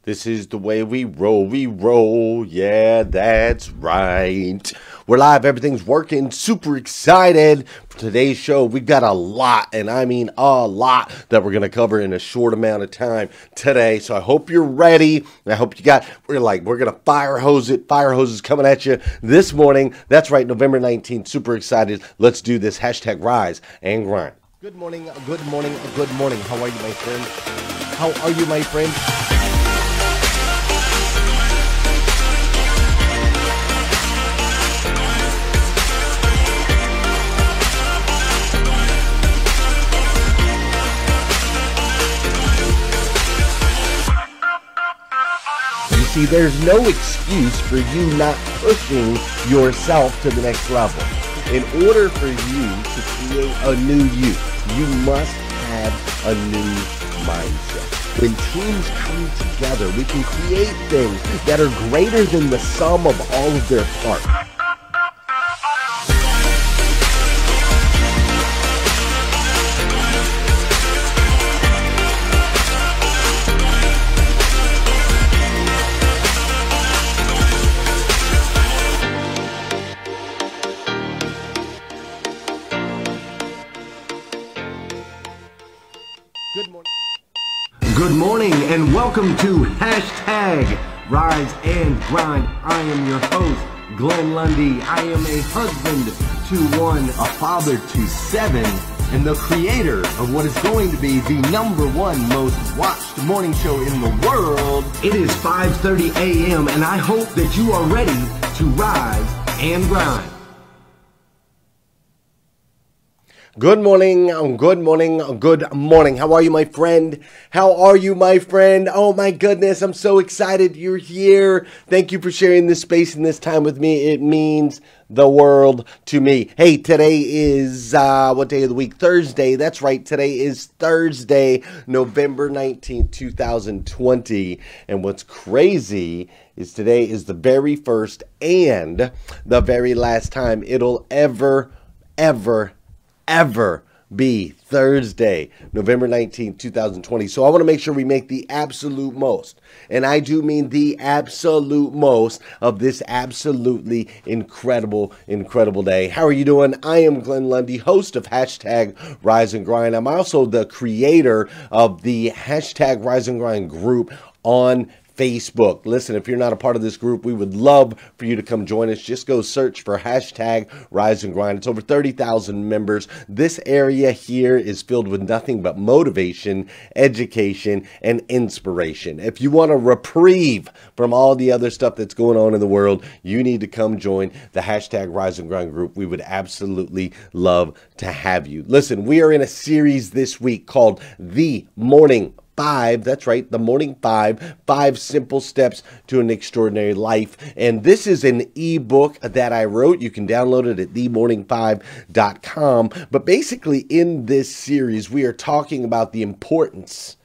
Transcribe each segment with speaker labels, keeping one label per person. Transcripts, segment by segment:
Speaker 1: This is the way we roll, yeah, that's right. We're live, everything's working, super excited for today's show. We've got a lot, and I mean a lot, that we're going to cover in a short amount of time today. So I hope you're ready. I hope you got, we're going to fire hose it. Fire hoses coming at you this morning. That's right, November 19th, super excited. Let's do this, hashtag rise and grind. Good morning, good morning, good morning. How are you, my friend? How are you, my friend? See, there's no excuse for you not pushing yourself to the next level. In order for you to create a new you must have a new mindset. When teams come together, we can create things that are greater than the sum of all of their parts.
Speaker 2: Good morning and welcome to hashtag Rise and Grind. I am your host, Glenn Lundy. I am a husband to one, a father to seven, and the creator of what is going to be the #1 most watched morning show in the world. It is 5:30 a.m. and I hope that you are ready to rise and grind.
Speaker 1: Good morning, good morning, good morning. How are you, my friend? How are you, my friend? Oh my goodness, I'm so excited you're here. Thank you for sharing this space and this time with me. It means the world to me. Hey, today is, what day of the week? Thursday. That's right, today is Thursday, November 19th, 2020. And what's crazy is today is the very first and the very last time it'll ever be Thursday, November 19th, 2020. So I want to make sure we make the absolute most, and I do mean the absolute most, of this absolutely incredible day. How are you doing? I am Glenn Lundy, host of hashtag Rise and Grind. I'm also the creator of the hashtag Rise and Grind group on Facebook. Listen, if you're not a part of this group, we would love for you to come join us. Just go search for hashtag Rise and Grind. It's over 30,000 members. This area here is filled with nothing but motivation, education, and inspiration. If you want a reprieve from all the other stuff that's going on in the world, you need to come join the hashtag Rise and Grind group. We would absolutely love to have you. Listen, we are in a series this week called The Morning 5, that's right, the Morning 5 simple steps to an extraordinary life. And this is an ebook that I wrote. You can download it at themorning5.com. But basically in this series, we are talking about the importance,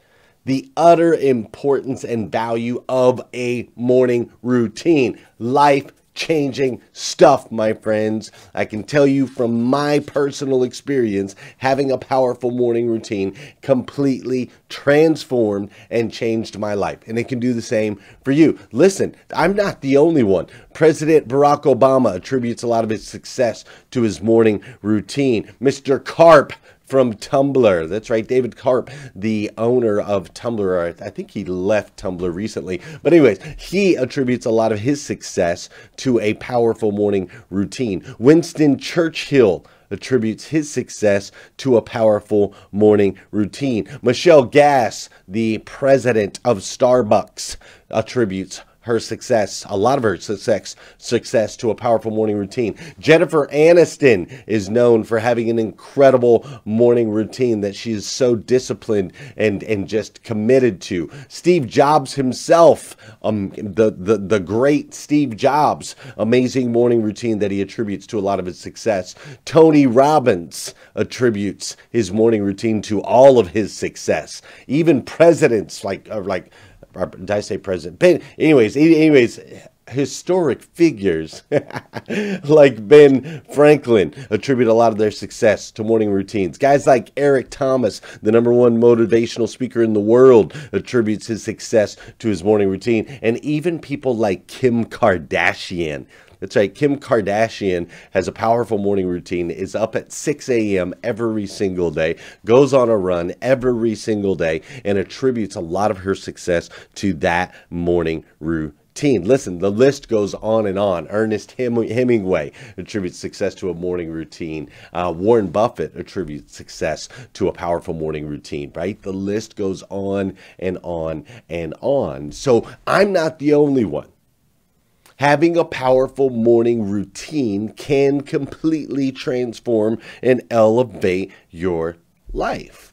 Speaker 1: the utter importance and value of a morning routine. Life-changing stuff, my friends. I can tell you from my personal experience, having a powerful morning routine completely transformed and changed my life. And it can do the same for you. Listen, I'm not the only one. President Barack Obama attributes a lot of his success to his morning routine. Mr. Karp from Tumblr. That's right, David Karp, the owner of Tumblr. I think he left Tumblr recently. But anyways, he attributes a lot of his success to a powerful morning routine. Winston Churchill attributes his success to a powerful morning routine. Michelle Gass, the president of Starbucks, attributes her success, a lot of her success to a powerful morning routine. Jennifer Aniston is known for having an incredible morning routine that she is so disciplined and just committed to. Steve Jobs himself, the great Steve Jobs, amazing morning routine that he attributes to a lot of his success. Tony Robbins attributes his morning routine to all of his success. Even presidents did I say president? But anyways, historic figures like Ben Franklin attribute a lot of their success to morning routines. Guys like Eric Thomas, the #1 motivational speaker in the world, attributes his success to his morning routine. And even people like Kim Kardashian. That's right, Kim Kardashian has a powerful morning routine, is up at 6 a.m. every single day, goes on a run every single day, and attributes a lot of her success to that morning routine. Listen, the list goes on and on. Ernest Hemingway attributes success to a morning routine. Warren Buffett attributes success to a powerful morning routine, right? The list goes on and on and on. So I'm not the only one. Having a powerful morning routine can completely transform and elevate your life.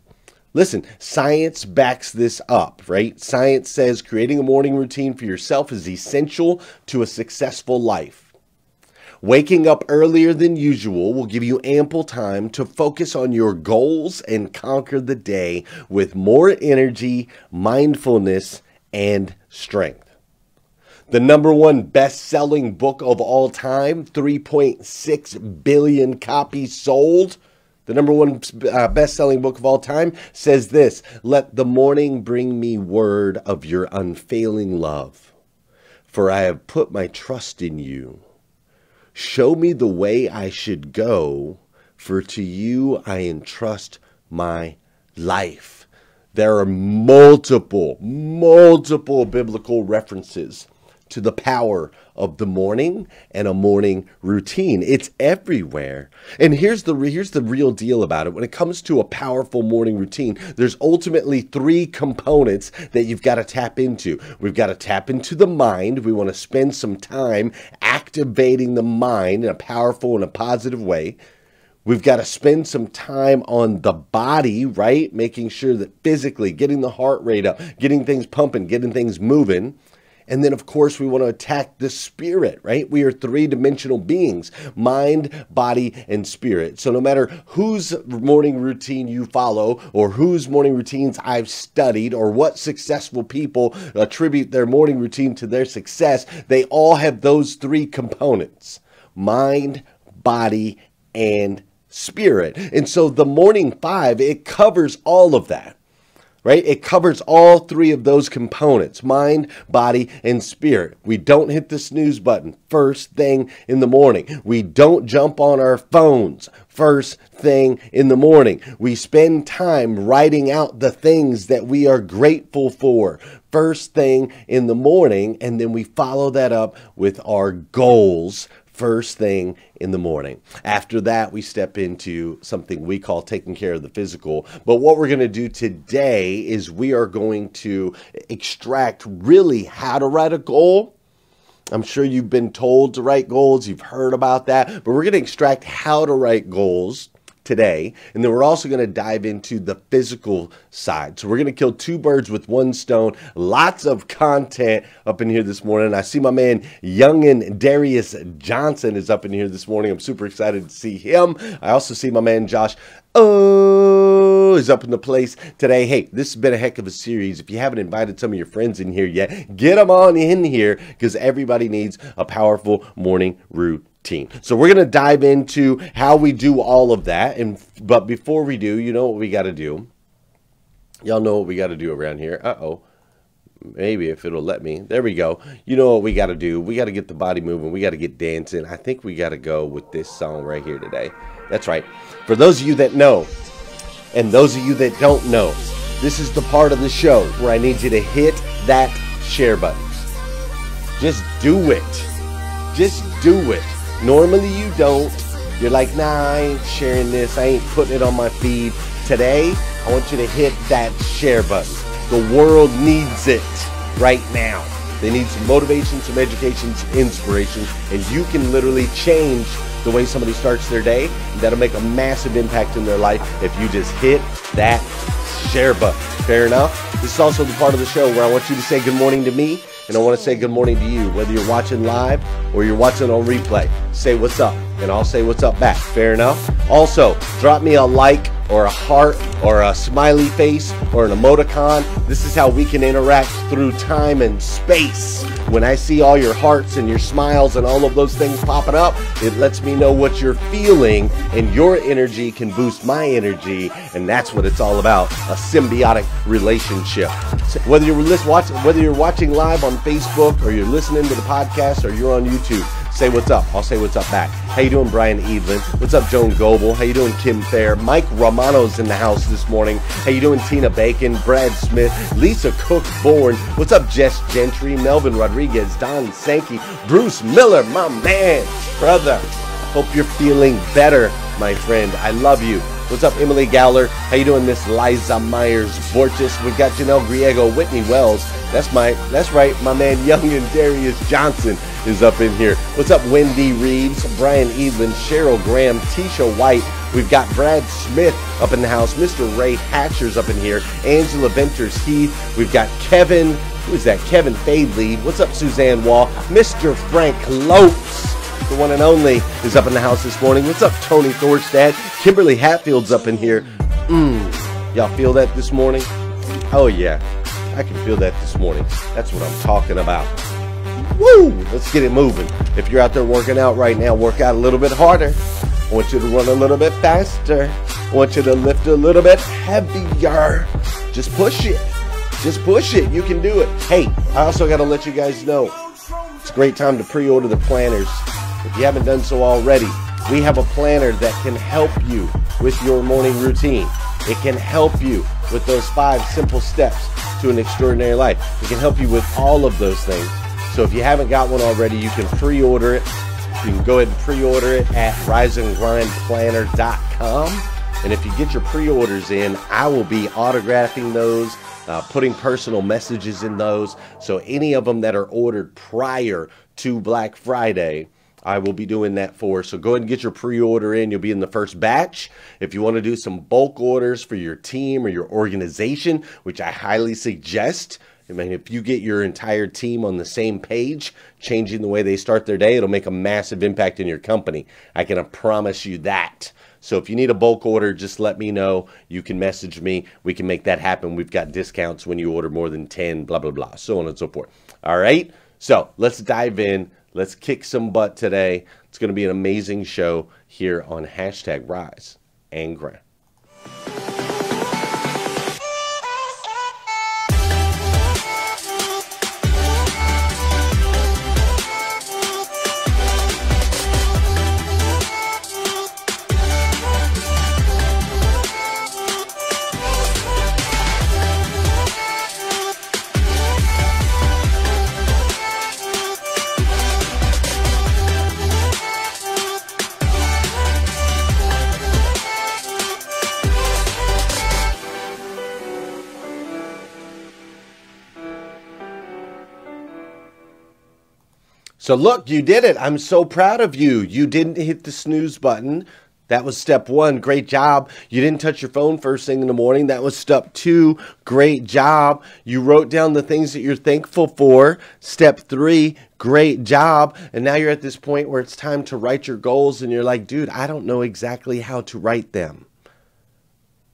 Speaker 1: Listen, science backs this up, right? Science says creating a morning routine for yourself is essential to a successful life. Waking up earlier than usual will give you ample time to focus on your goals and conquer the day with more energy, mindfulness, and strength. The #1 best-selling book of all time, 3.6 billion copies sold. The #1 best-selling book of all time says this: "Let the morning bring me word of your unfailing love, for I have put my trust in you. Show me the way I should go, for to you I entrust my life." There are multiple biblical references to the power of the morning and a morning routine. It's everywhere. And here's the real deal about it. When it comes to a powerful morning routine, there's ultimately 3 components that you've got to tap into. We've got to tap into the mind. We want to spend some time activating the mind in a powerful and a positive way. We've got to spend some time on the body, right? Making sure that physically, getting the heart rate up, getting things pumping, getting things moving. And then, of course, we want to attack the spirit, right? We are 3-dimensional beings: mind, body, and spirit. So no matter whose morning routine you follow or whose morning routines I've studied or what successful people attribute their morning routine to their success, they all have those 3 components: mind, body, and spirit. And so the morning 5, it covers all of that. Right? It covers all 3 of those components: mind, body, and spirit. We don't hit the snooze button first thing in the morning. We don't jump on our phones first thing in the morning. We spend time writing out the things that we are grateful for first thing in the morning, and then we follow that up with our goals first thing in the morning. After that, we step into something we call taking care of the physical. But what we're going to do today is we are going to extract really how to write a goal. I'm sure you've been told to write goals. You've heard about that. But we're going to extract how to write goals today. And then we're also going to dive into the physical side. So we're going to kill 2 birds with 1 stone. Lots of content up in here this morning. I see my man Youngin Darius Johnson is up in here this morning. I'm super excited to see him. I also see my man Josh is up in the place today. Hey, this has been a heck of a series. If you haven't invited some of your friends in here yet, get them on in here, because everybody needs a powerful morning routine. So we're going to dive into how we do all of that. But before we do, you know what we got to do? Y'all know what we got to do around here. Maybe if it'll let me. There we go. You know what we got to do? We got to get the body moving. We got to get dancing. I think we got to go with this song right here today. That's right. For those of you that know, and those of you that don't know, this is the part of the show where I need you to hit that share button. Just do it. Just do it. Normally you don't. You're like, nah, I ain't sharing this. I ain't putting it on my feed. Today, I want you to hit that share button. The world needs it right now. They need some motivation, some education, some inspiration, and you can literally change the way somebody starts their day. And that'll make a massive impact in their life if you just hit that share button. Fair enough? This is also the part of the show where I want you to say good morning to me, and I want to say good morning to you, whether you're watching live or you're watching on replay. Say what's up. and I'll say what's up back. Fair enough? Also, drop me a like or a heart or a smiley face or an emoticon. This is how we can interact through time and space. When I see all your hearts and your smiles and all of those things popping up, it lets me know what you're feeling, and your energy can boost my energy, and that's what it's all about, a symbiotic relationship. So whether you're watching live on Facebook or you're listening to the podcast or you're on YouTube, say what's up. I'll say what's up back. How you doing, Brian Evelyn? What's up, Joan Goebel? How you doing, Kim Fair? Mike Romano's in the house this morning. How you doing, Tina Bacon? Brad Smith? Lisa Cook-Born? What's up, Jess Gentry? Melvin Rodriguez? Don Sankey? Bruce Miller, my man, brother. Hope you're feeling better, my friend. I love you. What's up, Emily Gowler? How you doing, Miss Liza Myers-Borges? We've got Janelle Griego, Whitney Wells. That's right, my man Young and Darius Johnson is up in here. What's up, Wendy Reeves, Brian Evelyn, Cheryl Graham, Tisha White. We've got Brad Smith up in the house. Mr. Ray Hatcher's up in here. Angela Venters Heath. We've got Kevin. Who is that? Kevin Fadley. What's up, Suzanne Wall? Mr. Frank Lopes, the one and only, is up in the house this morning. What's up, Tony Thorstad? Kimberly Hatfield's up in here. Y'all feel that this morning? Oh, yeah. I can feel that this morning. That's what I'm talking about. Woo! Let's get it moving. If you're out there working out right now, work out a little bit harder. I want you to run a little bit faster. I want you to lift a little bit heavier. Just push it. Just push it. You can do it. Hey, I also got to let you guys know, it's a great time to pre-order the planners. If you haven't done so already, we have a planner that can help you with your morning routine. It can help you with those 5 simple steps to an extraordinary life. It can help you with all of those things. So if you haven't got one already, you can pre-order it. You can go ahead and pre-order it at RISEANDGRINDPlanner.com. And if you get your pre-orders in, I will be autographing those, putting personal messages in those. So any of them that are ordered prior to Black Friday, I will be doing that for. So go ahead and get your pre-order in. You'll be in the first batch. If you want to do some bulk orders for your team or your organization, which I highly suggest, I mean, if you get your entire team on the same page, changing the way they start their day, it'll make a massive impact in your company. I can promise you that. So if you need a bulk order, just let me know. You can message me. We can make that happen. We've got discounts when you order more than 10, blah, blah, blah, so on and so forth. All right? So let's dive in. Let's kick some butt today. It's going to be an amazing show here on #RiseAndGrind. So look, you did it. I'm so proud of you. You didn't hit the snooze button. That was step 1. Great job. You didn't touch your phone first thing in the morning. That was step 2. Great job. You wrote down the things that you're thankful for. Step 3. Great job. And now you're at this point where it's time to write your goals, and you're like, dude, I don't know exactly how to write them.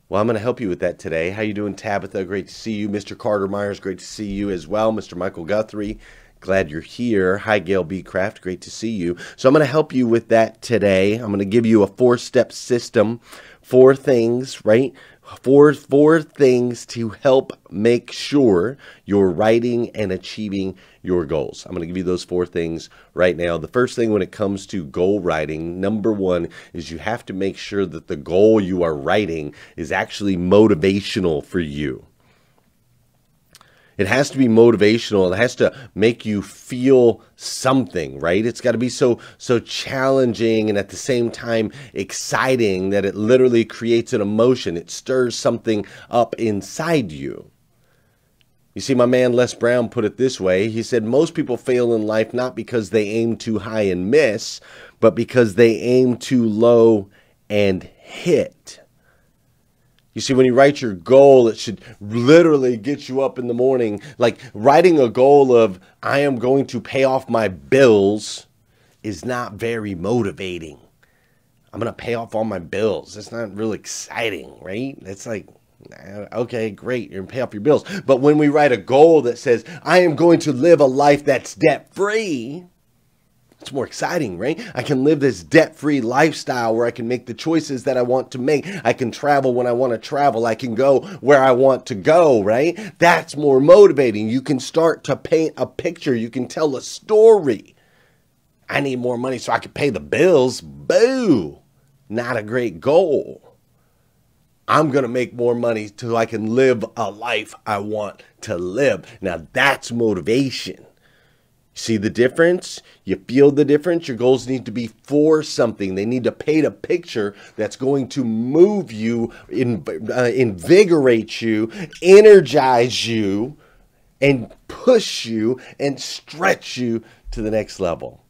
Speaker 1: Well, I'm going to help you with that today. How you doing, Tabitha? Great to see you. Mr. Carter Myers, great to see you as well. Mr. Michael Guthrie, glad you're here. Hi, Gail B. Craft. Great to see you. So I'm going to help you with that today. I'm going to give you a 4-step system, 4 things, right? Four things to help make sure you're writing and achieving your goals. I'm going to give you those 4 things right now. The first thing when it comes to goal writing, number 1, is you have to make sure that the goal you are writing is actually motivational for you. It has to be motivational. It has to make you feel something, right? It's got to be so challenging and at the same time exciting that it literally creates an emotion. It stirs something up inside you. You see, my man Les Brown put it this way. He said, most people fail in life not because they aim too high and miss, but because they aim too low and hit. You see, when you write your goal, it should literally get you up in the morning. Like writing a goal of, I am going to pay off my bills is not very motivating. I'm going to pay off all my bills. That's not real exciting, right? It's like, okay, great. You're going to pay off your bills. But when we write a goal that says, I am going to live a life that's debt-free, it's more exciting, right? I can live this debt-free lifestyle where I can make the choices that I want to make. I can travel when I want to travel. I can go where I want to go, right? That's more motivating. You can start to paint a picture. You can tell a story. I need more money so I can pay the bills. Boo! Not a great goal. I'm going to make more money so I can live a life I want to live. Now that's motivation. See the difference? You feel the difference? Your goals need to be for something. They need to paint a picture that's going to move you, invigorate you, energize you, and push you and stretch you to the next level.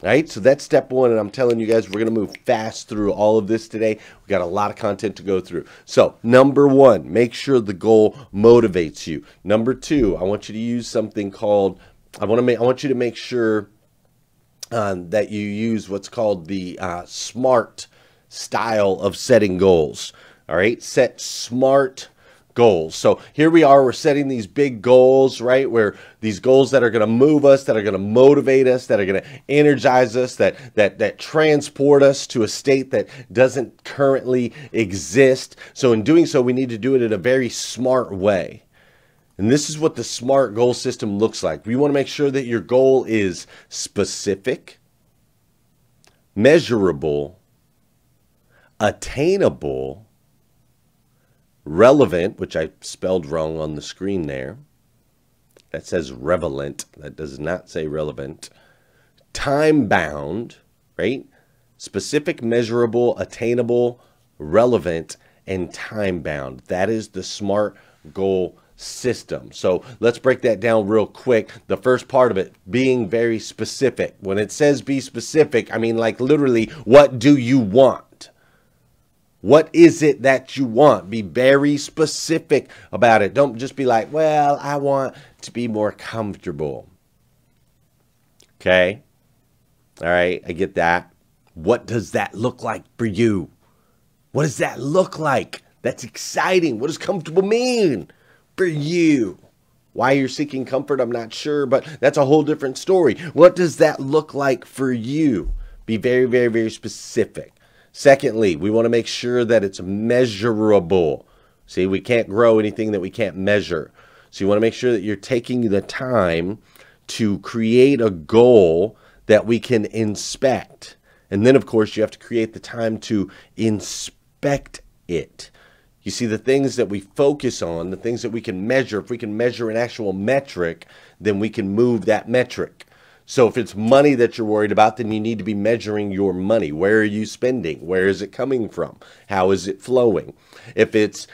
Speaker 1: All right, so that's step one, and I'm telling you guys, we're going to move fast through all of this today. We've got a lot of content to go through. So, number one, make sure the goal motivates you. Number two, I want you to use something called I want you to make sure that you use what's called the SMART style of setting goals. All right, set SMART goals. So here we are, we're setting these big goals, right? Where these goals that are going to move us, that are going to motivate us, that are going to energize us, that transport us to a state that doesn't currently exist. So in doing so, we need to do it in a very smart way. And this is what the SMART goal system looks like. We want to make sure that your goal is specific, measurable, attainable, relevant, which I spelled wrong on the screen there. That says relevant. That does not say relevant. Time-bound, right? Specific, measurable, attainable, relevant, and time-bound. That is the SMART goal system. So let's break that down real quick. The first part of it, being very specific. When it says be specific, I mean like literally, what do you want? What is it that you want? Be very specific about it. Don't just be like, well, I want to be more comfortable. Okay? All right, I get that. What does that look like for you? What does that look like? That's exciting. What does comfortable mean for you? Why you're seeking comfort, I'm not sure, but that's a whole different story. What does that look like for you? Be very, very, very specific. Secondly, we want to make sure that it's measurable. See, we can't grow anything that we can't measure. So you want to make sure that you're taking the time to create a goal that we can inspect. And then, of course, you have to create the time to inspect it. You see, the things that we focus on, the things that we can measure, if we can measure an actual metric, then we can move that metric. So if it's money that you're worried about, then you need to be measuring your money. Where are you spending? Where is it coming from? How is it flowing? If it's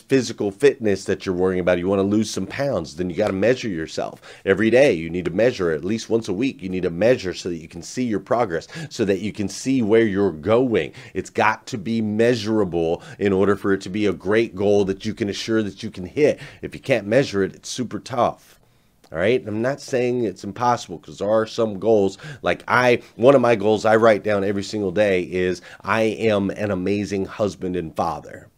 Speaker 1: physical fitness that you're worrying about, you want to lose some pounds, then you got to measure yourself. Every day you need to measure, at least once a week. You need to measure so that you can see your progress, so that you can see where you're going. It's got to be measurable in order for it to be a great goal that you can assure that you can hit. If you can't measure it, it's super tough. All right. I'm not saying it's impossible, because there are some goals. Like one of my goals I write down every single day is I am an amazing husband and father.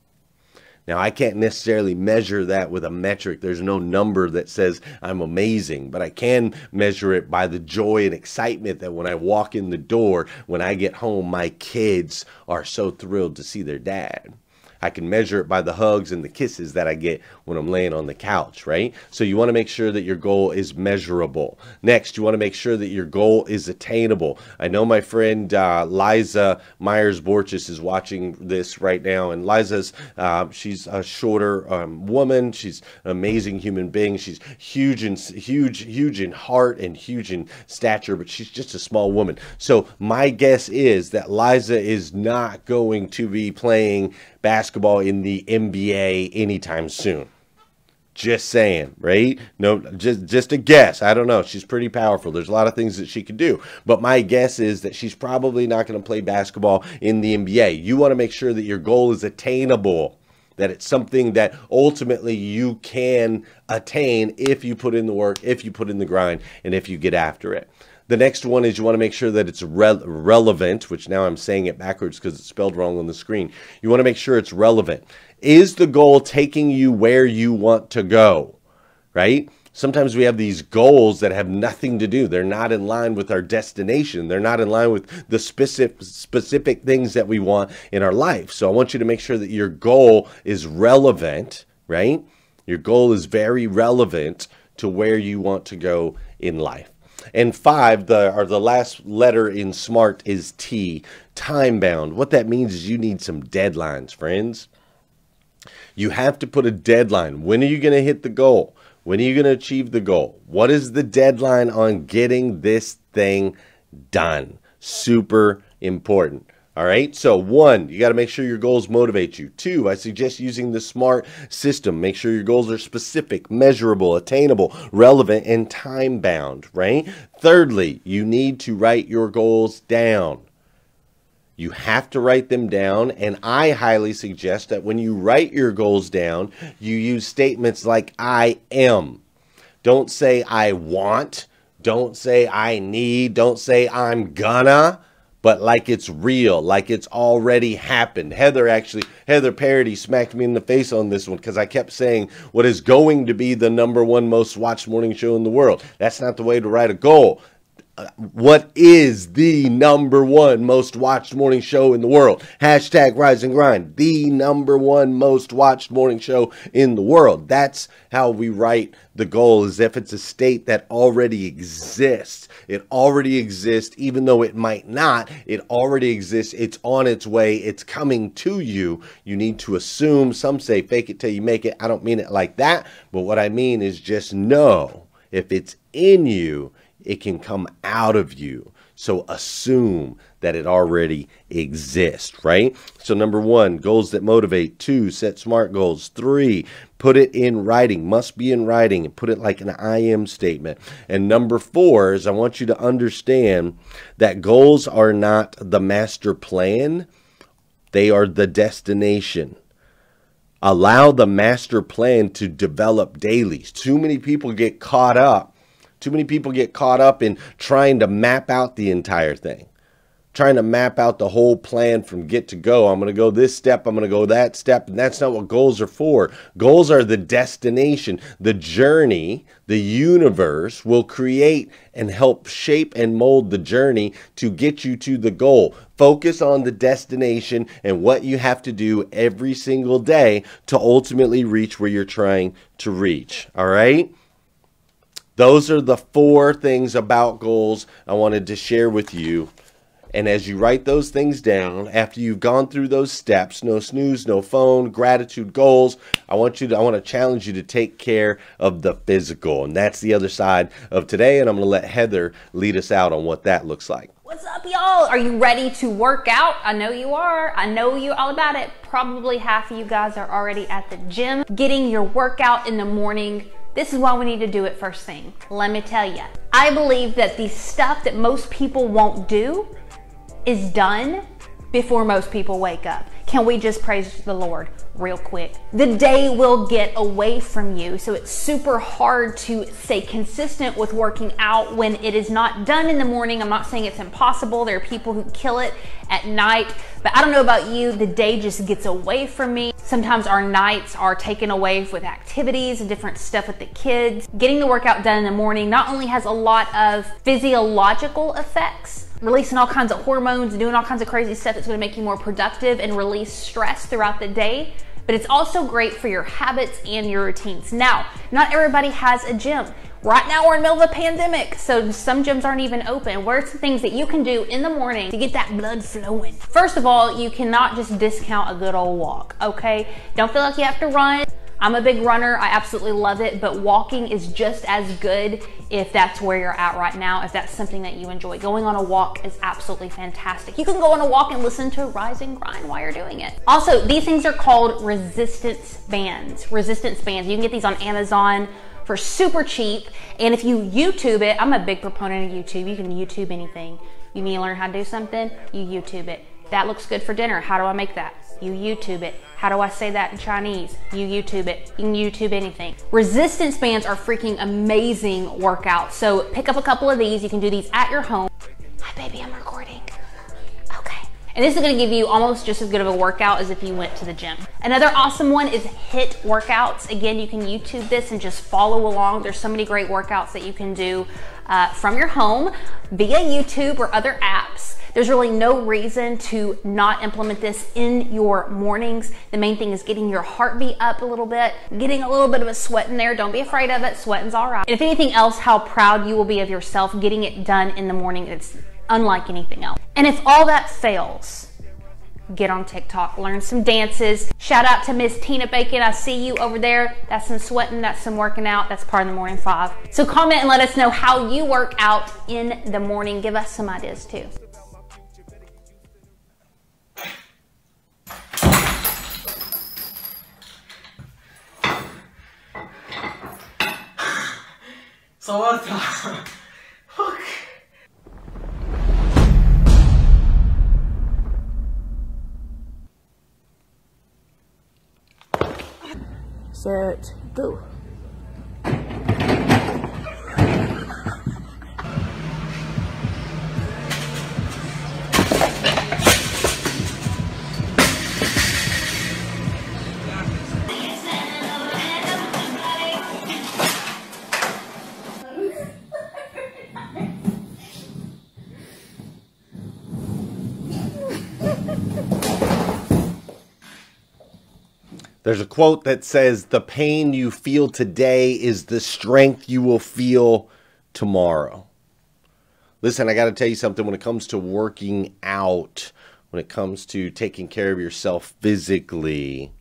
Speaker 1: Now, I can't necessarily measure that with a metric. There's no number that says I'm amazing, but I can measure it by the joy and excitement that when I walk in the door, when I get home, my kids are so thrilled to see their dad. I can measure it by the hugs and the kisses that I get when I'm laying on the couch, right? So you want to make sure that your goal is measurable. Next, you want to make sure that your goal is attainable. I know my friend Liza Myers-Borges is watching this right now, and Liza's, she's a shorter woman. She's an amazing human being. She's huge in heart and huge in stature, but she's just a small woman. So my guess is that Liza is not going to be playing basketball in the NBA anytime soon. Just saying, right? No, just a guess. I don't know. She's pretty powerful. There's a lot of things that she could do. But my guess is that she's probably not going to play basketball in the NBA. You want to make sure that your goal is attainable, that it's something that ultimately you can attain if you put in the work, if you put in the grind, and if you get after it. The next one is you want to make sure that it's relevant, which now I'm saying it backwards because it's spelled wrong on the screen. You want to make sure it's relevant. Is the goal taking you where you want to go, right? Sometimes we have these goals that have nothing to do. They're not in line with our destination. They're not in line with the specific things that we want in our life. So I want you to make sure that your goal is relevant, right? Your goal is very relevant to where you want to go in life. And 5, the last letter in SMART is T, time bound. What that means is you need some deadlines, friends. You have to put a deadline. When are you going to hit the goal? When are you going to achieve the goal? What is the deadline on getting this thing done? Super important. All right. So 1, you got to make sure your goals motivate you. 2, I suggest using the SMART system. Make sure your goals are specific, measurable, attainable, relevant, and time bound, right? Thirdly, you need to write your goals down. You have to write them down, and I highly suggest that when you write your goals down, you use statements like I am. Don't say I want. Don't say I need. Don't say I'm gonna. But like it's real, like it's already happened. Heather Parody smacked me in the face on this one because I kept saying what is going to be the #1 most watched morning show in the world. That's not the way to write a goal. What is the #1 most watched morning show in the world? Hashtag Rise and Grind. The #1 most watched morning show in the world. That's how we write the goal, as if it's a state that already exists. It already exists, even though it might not. It already exists. It's on its way. It's coming to you. You need to assume. Some say fake it till you make it. I don't mean it like that. But what I mean is just know if it's in you, it can come out of you. So assume that it already exists, right? So #1, goals that motivate. 2, set SMART goals. 3, put it in writing. Must be in writing, and put it like an I am statement. And #4 is I want you to understand that goals are not the master plan. They are the destination. Allow the master plan to develop daily. Too many people get caught up. Too many people get caught up in trying to map out the entire thing, trying to map out the whole plan from get to go. I'm going to go this step, I'm going to go that step, and that's not what goals are for. Goals are the destination, the journey. The universe will create and help shape and mold the journey to get you to the goal. Focus on the destination and what you have to do every single day to ultimately reach where you're trying to reach. All right? Those are the 4 things about goals I wanted to share with you. And as you write those things down, after you've gone through those steps, no snooze, no phone, gratitude, goals, I want to challenge you to take care of the physical. And that's the other side of today. And I'm going to let Heather lead us out on what that looks like.
Speaker 3: What's up, y'all? Are you ready to work out? I know you are. I know you all about it. Probably half of you guys are already at the gym, getting your workout in the morning. This is why we need to do it first thing. Let me tell you, I believe that the stuff that most people won't do is done before most people wake up. Can we just praise the Lord real quick? The day will get away from you, so it's super hard to stay consistent with working out when it is not done in the morning. I'm not saying it's impossible. There are people who kill it at night, but I don't know about you, the day just gets away from me. Sometimes our nights are taken away with activities and different stuff with the kids. Getting the workout done in the morning not only has a lot of physiological effects, releasing all kinds of hormones, doing all kinds of crazy stuff that's going to make you more productive and release stress throughout the day, but it's also great for your habits and your routines. Now, not everybody has a gym. Right now we're in the middle of a pandemic, so some gyms aren't even open. What are some things that you can do in the morning to get that blood flowing? First of all, you cannot just discount a good old walk, okay? Don't feel like you have to run. I'm a big runner, I absolutely love it, but walking is just as good if that's where you're at right now, if that's something that you enjoy. Going on a walk is absolutely fantastic. You can go on a walk and listen to Rise and Grind while you're doing it. Also, these things are called resistance bands. Resistance bands, you can get these on Amazon for super cheap, and if you YouTube it, I'm a big proponent of YouTube. You can YouTube anything. You need to learn how to do something, you YouTube it. That looks good for dinner. How do I make that? You YouTube it. How do I say that in Chinese? You YouTube it. You can YouTube anything. Resistance bands are freaking amazing workouts. So pick up a couple of these. You can do these at your home. Hi, baby, I'm recording. Okay. And this is gonna give you almost just as good of a workout as if you went to the gym. Another awesome one is HIIT workouts. Again, you can YouTube this and just follow along. There's so many great workouts that you can do from your home via YouTube or other apps. There's really no reason to not implement this in your mornings. The main thing is getting your heartbeat up a little bit, getting a little bit of a sweat in there. Don't be afraid of it. Sweating's all right. And if anything else, how proud you will be of yourself getting it done in the morning. It's unlike anything else. And if all that fails, get on TikTok, learn some dances. Shout out to Miss Tina Bacon. I see you over there. That's some sweating, that's some working out. That's part of the morning 5. So comment and let us know how you work out in the morning. Give us some ideas too.
Speaker 4: Fuck. Set, go.
Speaker 1: There's a quote that says, the pain you feel today is the strength you will feel tomorrow. Listen, I got to tell you something. When it comes to working out, when it comes to taking care of yourself physically,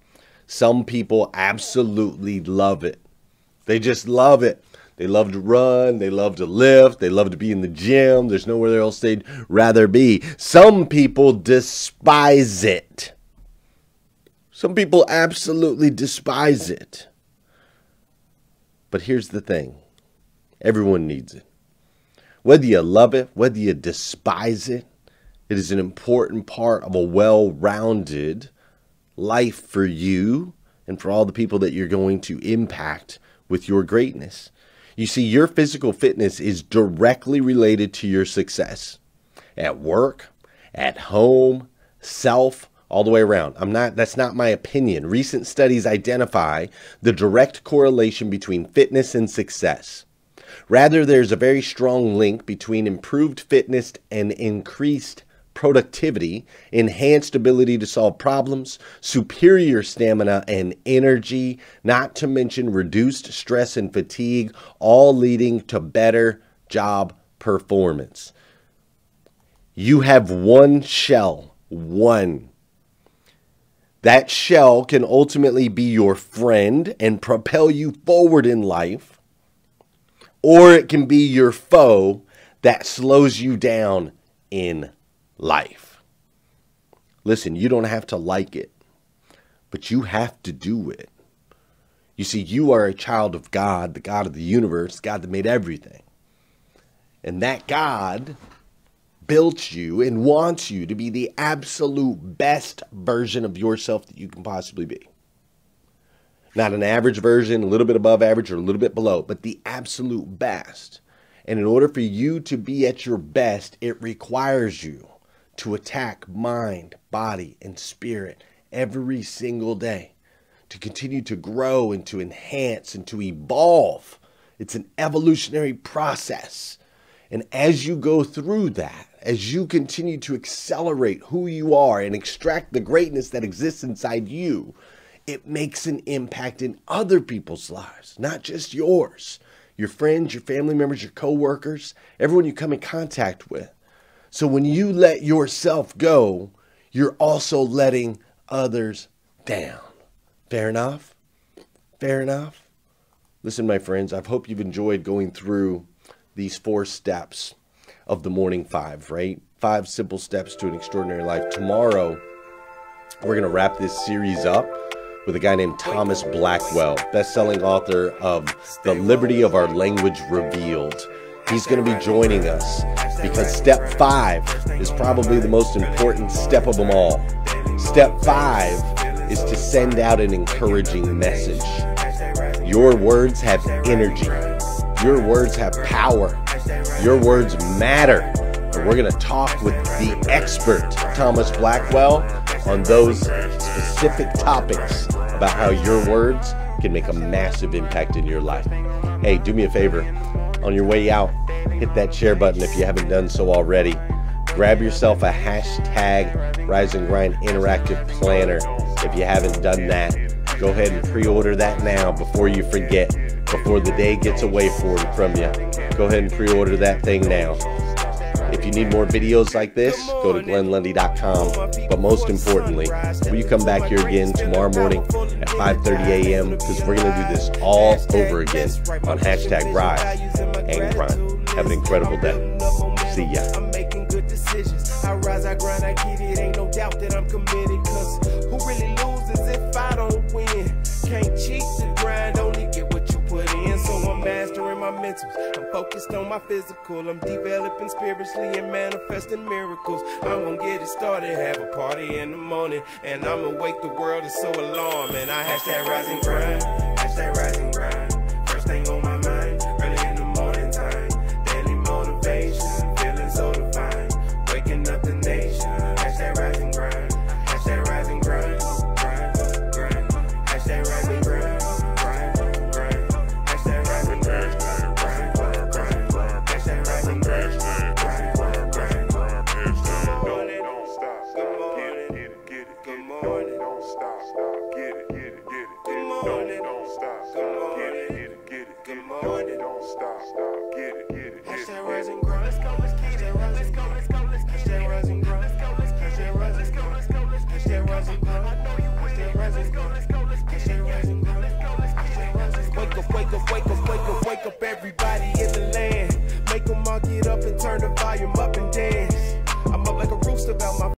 Speaker 1: some people absolutely love it. They just love it. They love to run. They love to lift. They love to be in the gym. There's nowhere else they'd rather be. Some people despise it. Some people absolutely despise it. But here's the thing. Everyone needs it. Whether you love it, whether you despise it, it is an important part of a well-rounded life for you and for all the people that you're going to impact with your greatness. You see, your physical fitness is directly related to your success at work, at home, self, all the way around. That's not my opinion. Recent studies identify the direct correlation between fitness and success. Rather, there's a very strong link between improved fitness and increased productivity, enhanced ability to solve problems, superior stamina and energy, not to mention reduced stress and fatigue, all leading to better job performance. You have one shell, one. That shell can ultimately be your friend and propel you forward in life, or it can be your foe that slows you down in life. Listen, you don't have to like it, but you have to do it. You see, you are a child of God, the God of the universe, God that made everything. And that God built you and wants you to be the absolute best version of yourself that you can possibly be. Not an average version, a little bit above average or a little bit below, but the absolute best. And in order for you to be at your best, it requires you to attack mind, body, and spirit every single day, to continue to grow and to enhance and to evolve. It's an evolutionary process. And as you go through that, as you continue to accelerate who you are and extract the greatness that exists inside you, it makes an impact in other people's lives, not just yours. Your friends, your family members, your coworkers, everyone you come in contact with. So when you let yourself go, you're also letting others down. Fair enough? Fair enough? Listen, my friends, I hope you've enjoyed going through these 4 steps of the morning 5, right? 5 simple steps to an extraordinary life. Tomorrow, we're going to wrap this series up with a guy named Thomas Blackwell, best-selling author of The Liberty of Our Language Revealed. He's going to be joining us because step 5 is probably the most important step of them all. Step 5 is to send out an encouraging message. Your words have energy. Your words have power. Your words matter. And we're going to talk with the expert, Thomas Blackwell, on those specific topics about how your words can make a massive impact in your life. Hey, do me a favor. On your way out, hit that share button if you haven't done so already. Grab yourself a hashtag Rise and Grind interactive planner if you haven't done that. Go ahead and pre-order that now before you forget, before the day gets away from you. Go ahead and pre-order that thing now. If you need more videos like this, go to glennlundy.com. But most importantly, will you come back here again tomorrow morning at 5:30 a.m. because we're going to do this all over again on hashtag Rise and Grind. Have an incredible day. See ya.
Speaker 5: I rise, I grind, I get it. Ain't no doubt that I'm committed. Cause who really loses if I don't win? Can't cheat the grind, only get what you put in. So I'm mastering my mentals. I'm focused on my physical. I'm developing spiritually and manifesting miracles. I'm gonna get it started, have a party in the morning. And I'ma wake the world, is so alarming. I hashtag rise and grind, hashtag rise and grind. First thing on my mind, early in the morning time. Daily motivation, feeling so divine. Waking up the nation, hashtag rise and grind, hashtag rise and grind, grind, grind, hashtag rise and grind, grind, grind, hashtag rise and grind, grind, grind, hashtag rise and grind, grind, grind, good morning, don't stop, good morning, get it, good morning, don't stop, get it, good morning, don't stop, good morning, get it, good morning, don't stop, get it, hashtag rise and grind, let's go, let's get it, let's go, let's go. Hashtag rise and grind. Hashtag rise and grind. Hashtag rise and grind. Hashtag rise and grind. Hashtag rise and grind. Hashtag rise and grind. Wake up, wake up, wake up, wake up, wake up, everybody in the land. Make them all get up and turn the volume up.